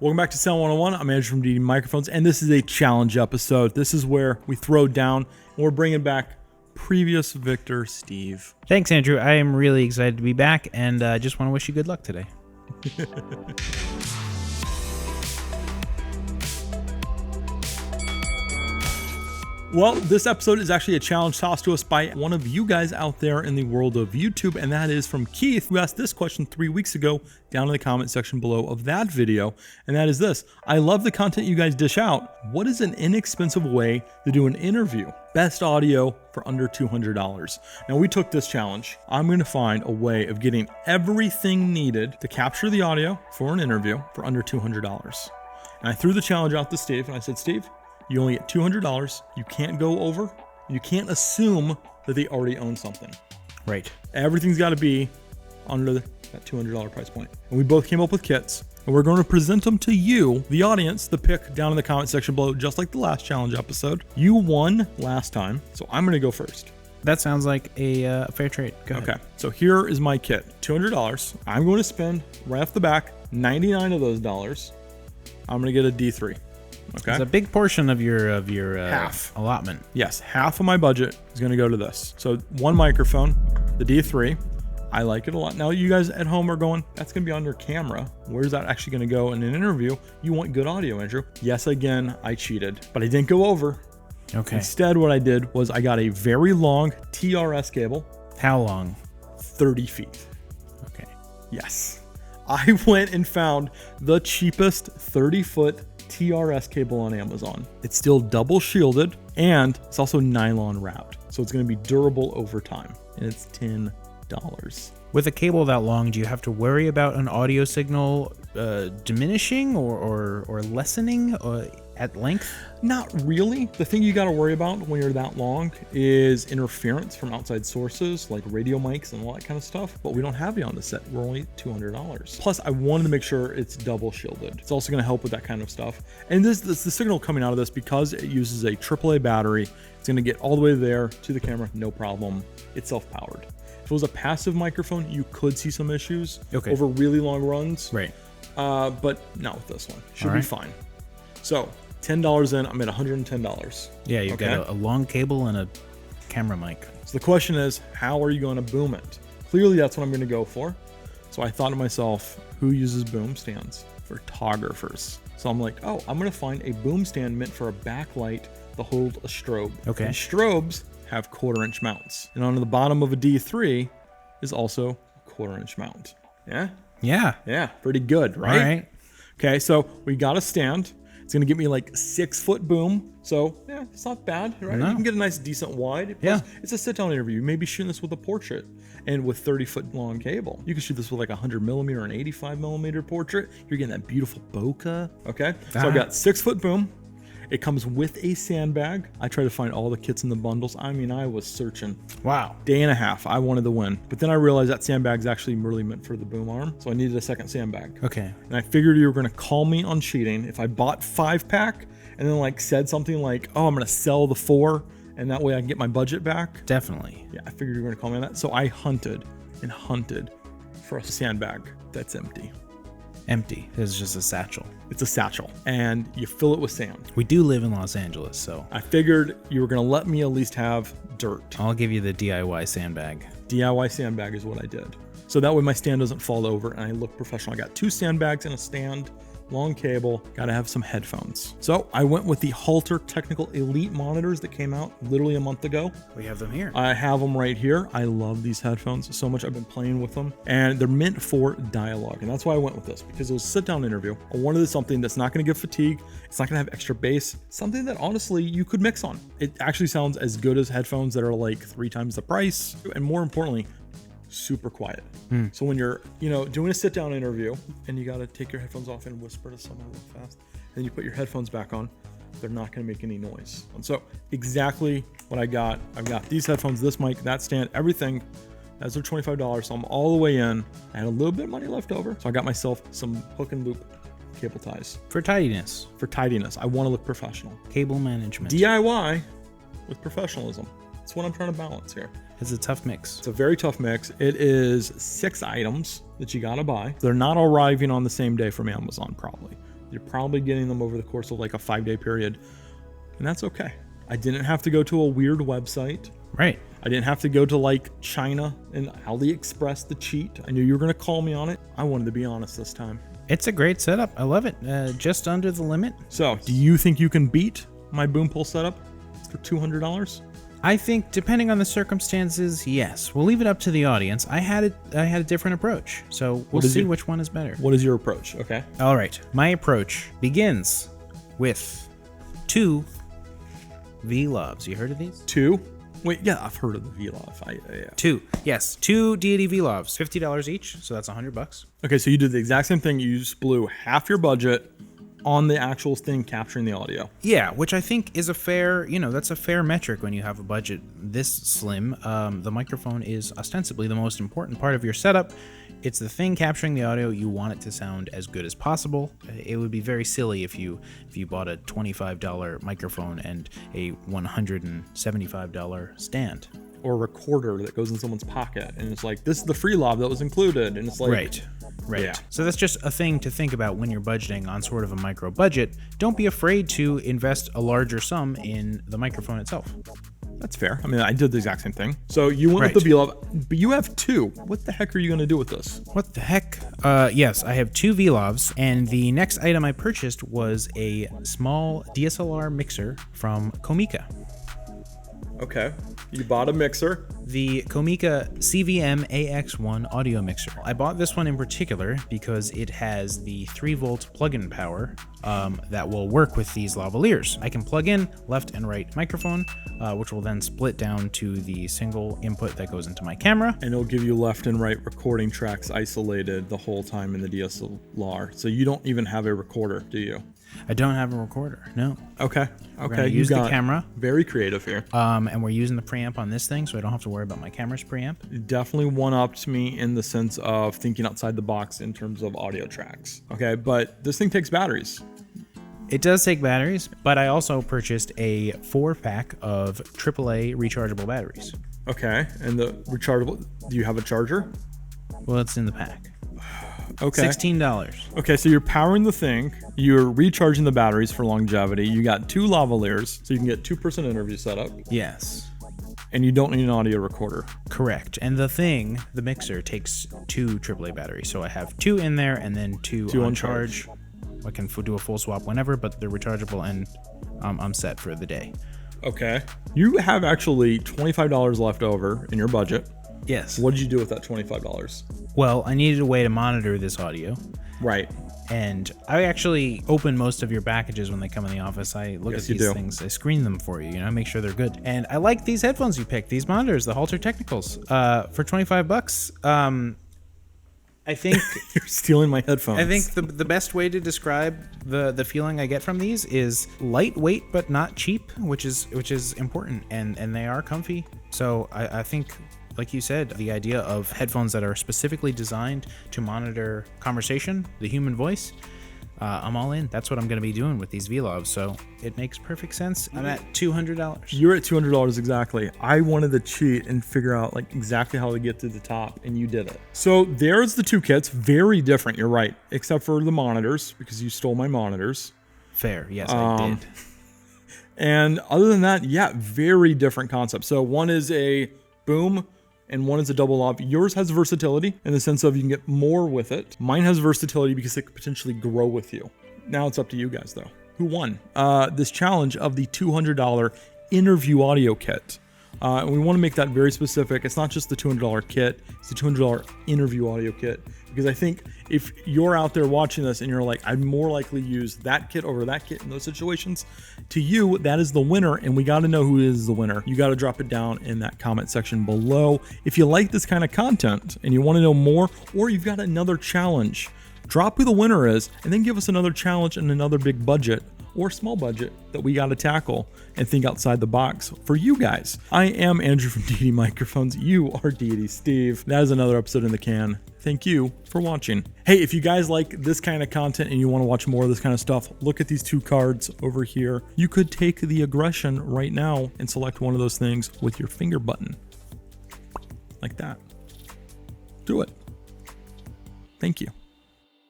Welcome back to Sound 101. I'm Andrew from Deity Microphones, and this is a challenge episode. This is where we throw down, and we're bringing back previous victor Steve. Thanks, Andrew. I am really excited to be back, and I just want to wish you good luck today. Well, this episode is actually a challenge tossed to us by one of you guys out there in the world of YouTube, and that is from Keith, who asked this question 3 weeks ago down in the comment section below of that video, and that is this. I love the content you guys dish out. What is an inexpensive way to do an interview? Best audio for under $200. Now, we took this challenge. I'm going to find a way of getting everything needed to capture the audio for an interview for under $200. And I threw the challenge out to Steve, and I said, Steve, you only get $200. You can't go over. You can't assume that they already own something. Right. Everything's got to be under that $200 price point. And we both came up with kits, and we're going to present them to you, the audience, the pick down in the comment section below, just like the last challenge episode. You won last time, so I'm going to go first. That sounds like a fair trade. Go ahead. Okay, so here is my kit. $200. I'm going to spend right off the back 99 of those dollars. I'm going to get a D3. Okay. It's a big portion of your half allotment. Yes, half of my budget is going to go to this. So one microphone, the D3. I like it a lot. Now you guys at home are going, that's going to be on your camera. Where's that actually going to go in an interview? You want good audio, Andrew. Yes, again, I cheated, but I didn't go over. Okay. Instead, what I did was I got a very long TRS cable. How long? 30 feet. Okay. Yes. I went and found the cheapest 30-foot TRS cable on Amazon. It's still double shielded, and it's also nylon wrapped, so it's going to be durable over time, and it's $10. With a cable that long, do you have to worry about an audio signal diminishing or lessening at length? Not really. The thing you got to worry about when you're that long is interference from outside sources like radio mics and all that kind of stuff, but we don't have it on the set. We're only $200. Plus, I wanted to make sure it's double shielded. It's also going to help with that kind of stuff. And this the signal coming out of this, because it uses a AAA battery, it's going to get all the way there to the camera, no problem. It's self-powered. If it was a passive microphone, you could see some issues over really long runs. Right. But not with this one. Should all be right. fine. So $10 in, I'm at $110. Yeah, you've got a long cable and a camera mic. So the question is, how are you going to boom it? Clearly, that's what I'm going to go for. So I thought to myself, who uses boom stands? Photographers. So I'm like, oh, I'm going to find a boom stand meant for a backlight to hold a strobe. Okay. And strobes have 1/4-inch mounts. And on the bottom of a D3 is also a 1/4-inch mount. Yeah? Yeah. Yeah, pretty good, right? All right. Okay, so we got a stand. It's going to give me like 6-foot boom. So, yeah, it's not bad, right? No. You can get a nice, decent wide. Yeah. Plus, it's a sit-down interview. Maybe shooting this with a portrait and with 30-foot long cable. You can shoot this with like a 100mm or an 85mm portrait. You're getting that beautiful bokeh. Okay, so I've got 6-foot boom. It comes with a sandbag. I tried to find all the kits in the bundles. I mean, I was searching. Wow. Day and a half. I wanted to win. But then I realized that sandbag's actually really meant for the boom arm. So I needed a second sandbag. Okay. And I figured you were going to call me on cheating if I bought 5-pack and then like said something like, oh, I'm going to sell the 4 and that way I can get my budget back. Definitely. Yeah, I figured you were going to call me on that. So I hunted and hunted for a sandbag that's empty. Empty. It's just a satchel. It's a satchel and you fill it with sand. We do live in Los Angeles, so I figured you were going to let me at least have dirt. I'll give you the DIY sandbag. DIY sandbag is what I did. So that way my stand doesn't fall over and I look professional. I got 2 sandbags and a stand, long cable, gotta have some headphones. So I went with the Halter Technical Elite monitors that came out literally a month ago. We have them here. I have them right here. I love these headphones so much. I've been playing with them and they're meant for dialogue. And that's why I went with this, because it was a sit-down interview. I wanted something that's not gonna give fatigue. It's not gonna have extra bass. Something that honestly you could mix on. It actually sounds as good as headphones that are like 3 times the price. And more importantly, super quiet. So when you're, doing a sit-down interview and you got to take your headphones off and whisper to someone real fast, then you put your headphones back on, they're not going to make any noise. And so exactly what I got. I've got these headphones, this mic, that stand, everything. Those are $25. So I'm all the way in. I had a little bit of money left over, so I got myself some hook and loop cable ties. For tidiness. For tidiness. I want to look professional. Cable management. DIY with professionalism. That's what I'm trying to balance here. It's a tough mix. It's a very tough mix. It is 6 items that you gotta buy. They're not arriving on the same day from Amazon, probably. You're probably getting them over the course of like a 5-day period. And that's okay. I didn't have to go to a weird website. Right. I didn't have to go to like China and AliExpress to cheat. I knew you were going to call me on it. I wanted to be honest this time. It's a great setup. I love it. Just under the limit. So, do you think you can beat my boom pole setup for $200? I think, depending on the circumstances, yes. We'll leave it up to the audience. I had a different approach, so we'll see which one is better. What is your approach? Okay. All right. My approach begins with 2 V.Lavs. You heard of these? 2? Wait, yeah, I've heard of the V.Lav. Yeah. 2. Yes, 2 Deity V.Lavs. $50 each, so that's $100. Okay, so you did the exact same thing. You just blew half your budget on the actual thing capturing the audio. Yeah, which I think is a fair, that's a fair metric when you have a budget this slim. The microphone is ostensibly the most important part of your setup. It's the thing capturing the audio. You want it to sound as good as possible. It would be very silly if you bought a $25 microphone and a $175 stand. Or a recorder that goes in someone's pocket and it's like, this is the free lav that was included, and it's like, Right. Yeah. So that's just a thing to think about when you're budgeting on sort of a micro budget. Don't be afraid to invest a larger sum in the microphone itself. That's fair. I mean, I did the exact same thing. So you went with the V.Lav, but you have 2. What the heck are you going to do with this? What the heck? Yes, I have 2 V.Lavs, and the next item I purchased was a small DSLR mixer from Comica. Okay. You bought a mixer. The Comica CVM AX1 audio mixer. I bought this one in particular because it has the 3-volt plug-in power that will work with these lavaliers. I can plug in left and right microphone, which will then split down to the single input that goes into my camera. And it'll give you left and right recording tracks isolated the whole time in the DSLR. So you don't even have a recorder, do you? I don't have a recorder, no. Okay. Okay. Use the camera. Very creative here. And we're using the preamp on this thing, so I don't have to worry about my camera's preamp. It definitely one-upped me in the sense of thinking outside the box in terms of audio tracks. Okay, but this thing takes batteries. It does take batteries, but I also purchased a 4-pack of AAA rechargeable batteries. Okay, and the rechargeable, do you have a charger? Well, it's in the pack. Okay. $16. Okay, so you're powering the thing, you're recharging the batteries for longevity, you got 2 lavaliers, so you can get 2-person interview setup. Yes. And you don't need an audio recorder. Correct. And the mixer, takes 2 AAA batteries. So I have 2 in there and then 2 on charge. I can do a full swap whenever, but they're rechargeable and I'm set for the day. Okay. You have actually $25 left over in your budget. Yes. What did you do with that $25? Well, I needed a way to monitor this audio. Right. And I actually open most of your packages when they come in the office. I look at these things, I screen them for you, make sure they're good. And I like these headphones you picked, these monitors, the Halter Technicals, for $25. I think you're stealing my headphones. I think the best way to describe the feeling I get from these is lightweight but not cheap, which is important, and they are comfy. So I think, like you said, the idea of headphones that are specifically designed to monitor conversation, the human voice, I'm all in. That's what I'm going to be doing with these V.Lavs, so it makes perfect sense. I'm at $200. You're at $200 exactly. I wanted to cheat and figure out exactly how to get to the top, and you did it. So there's the 2 kits. Very different, you're right, except for the monitors, because you stole my monitors. Fair, yes, I did. And other than that, yeah, very different concept. So one is a boom, and one is a double lav. Yours has versatility in the sense of you can get more with it. Mine has versatility because it could potentially grow with you. Now it's up to you guys though. Who won this challenge of the $200 interview audio kit? And we want to make that very specific. It's not just the $200 kit, it's the $200 interview audio kit. Because I think if you're out there watching this and you're like, I'd more likely use that kit over that kit in those situations, to you, that is the winner, and we got to know who is the winner. You got to drop it down in that comment section below. If you like this kind of content and you want to know more, or you've got another challenge, drop who the winner is, and then give us another challenge and another big budget or small budget that we got to tackle and think outside the box for you guys. I am Andrew from Deity Microphones. You are Deity Steve. That is another episode in the can. Thank you for watching. Hey, if you guys like this kind of content and you want to watch more of this kind of stuff, look at these 2 cards over here. You could take the aggression right now and select one of those things with your finger button. Like that. Do it. Thank you.